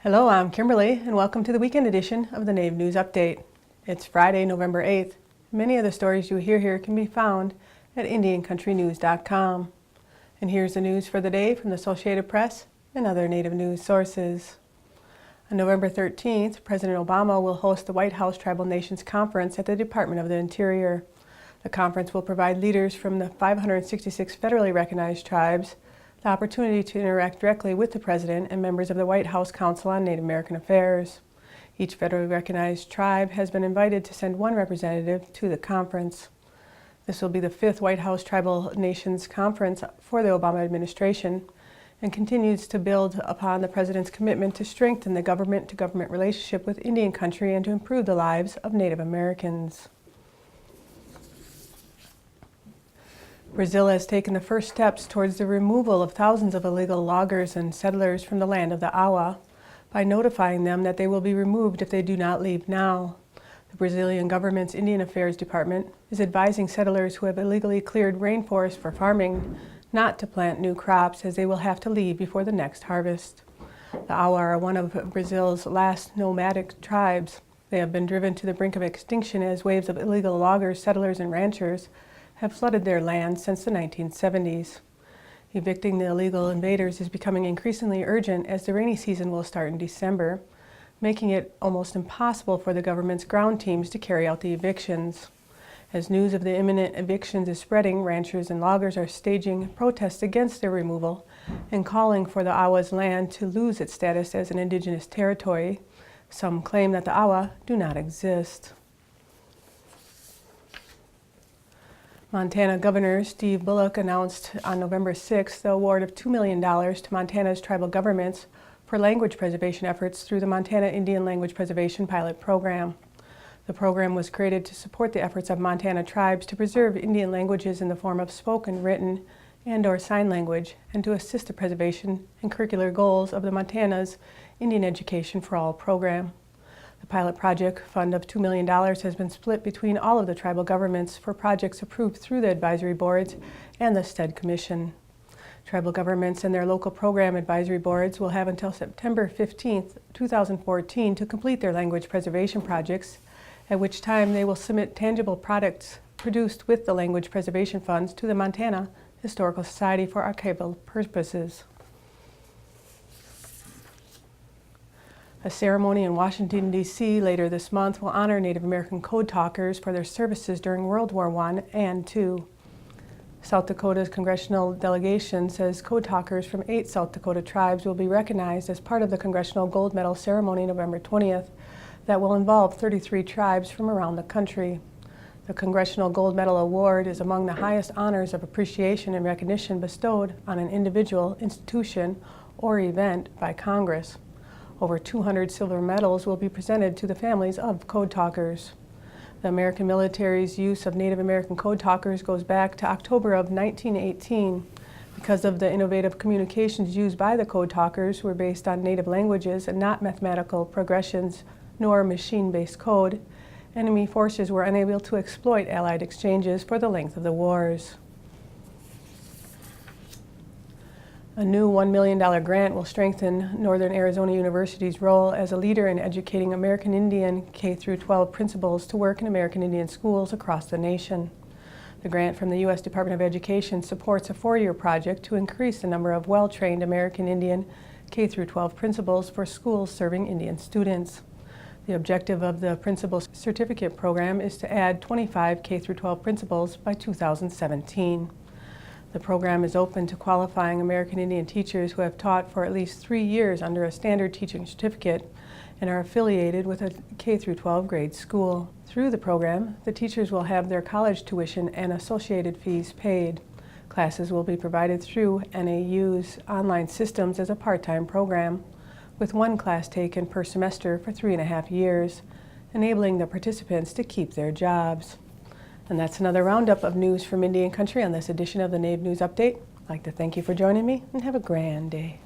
Hello, I'm Kimberly, and welcome to the weekend edition of the NAVE News Update. It's Friday, November 8th. Many of the stories you hear here can be found at IndianCountryTV.com. And here's the news for the day from the Associated Press and other Native news sources. On November 13th, President Obama will host the White House Tribal Nations Conference at the Department of the Interior. The conference will provide leaders from the 566 federally recognized tribes the opportunity to interact directly with the President and members of the White House Council on Native American Affairs. Each federally recognized tribe has been invited to send one representative to the conference. This will be the 5th White House Tribal Nations Conference for the Obama administration and continues to build upon the President's commitment to strengthen the government-to-government relationship with Indian country and to improve the lives of Native Americans. Brazil has taken the first steps towards the removal of thousands of illegal loggers and settlers from the land of the Awa by notifying them that they will be removed if they do not leave now. The Brazilian government's Indian Affairs Department is advising settlers who have illegally cleared rainforest for farming not to plant new crops, as they will have to leave before the next harvest. The Awa are one of Brazil's last nomadic tribes. They have been driven to the brink of extinction as waves of illegal loggers, settlers, and ranchers have flooded their land since the 1970s. Evicting the illegal invaders is becoming increasingly urgent as the rainy season will start in December, making it almost impossible for the government's ground teams to carry out the evictions. As news of the imminent evictions is spreading, ranchers and loggers are staging protests against their removal and calling for the Awa's land to lose its status as an indigenous territory. Some claim that the Awa do not exist. Montana Governor Steve Bullock announced on November 6th the award of $2 million to Montana's tribal governments for language preservation efforts through the Montana Indian Language Preservation Pilot Program. The program was created to support the efforts of Montana tribes to preserve Indian languages in the form of spoken, written, and/or sign language, and to assist the preservation and curricular goals of the Montana's Indian Education for All program. The pilot project fund of $2 million has been split between all of the tribal governments for projects approved through the advisory boards and the STED Commission. Tribal governments and their local program advisory boards will have until September 15, 2014 to complete their language preservation projects, at which time they will submit tangible products produced with the language preservation funds to the Montana Historical Society for archival purposes. A ceremony in Washington, D.C. later this month will honor Native American code talkers for their services during World War I and II. South Dakota's congressional delegation says code talkers from 8 South Dakota tribes will be recognized as part of the Congressional Gold Medal ceremony November 20th that will involve 33 tribes from around the country. The Congressional Gold Medal Award is among the highest honors of appreciation and recognition bestowed on an individual, institution, or event by Congress. Over 200 silver medals will be presented to the families of code talkers. The American military's use of Native American code talkers goes back to October of 1918. Because of the innovative communications used by the code talkers were based on native languages and not mathematical progressions nor machine-based code, enemy forces were unable to exploit Allied exchanges for the length of the wars. A new $1 million grant will strengthen Northern Arizona University's role as a leader in educating American Indian K-12 principals to work in American Indian schools across the nation. The grant from the U.S. Department of Education supports a 4-year project to increase the number of well-trained American Indian K-12 principals for schools serving Indian students. The objective of the Principal Certificate Program is to add 25 K-12 principals by 2017. The program is open to qualifying American Indian teachers who have taught for at least 3 years under a standard teaching certificate and are affiliated with a K-12 grade school. Through the program, the teachers will have their college tuition and associated fees paid. Classes will be provided through NAU's online systems as a part-time program, with 1 class taken per semester for 3.5 years, enabling the participants to keep their jobs. And that's another roundup of news from Indian Country on this edition of the NAVE News Update. I'd like to thank you for joining me and have a grand day.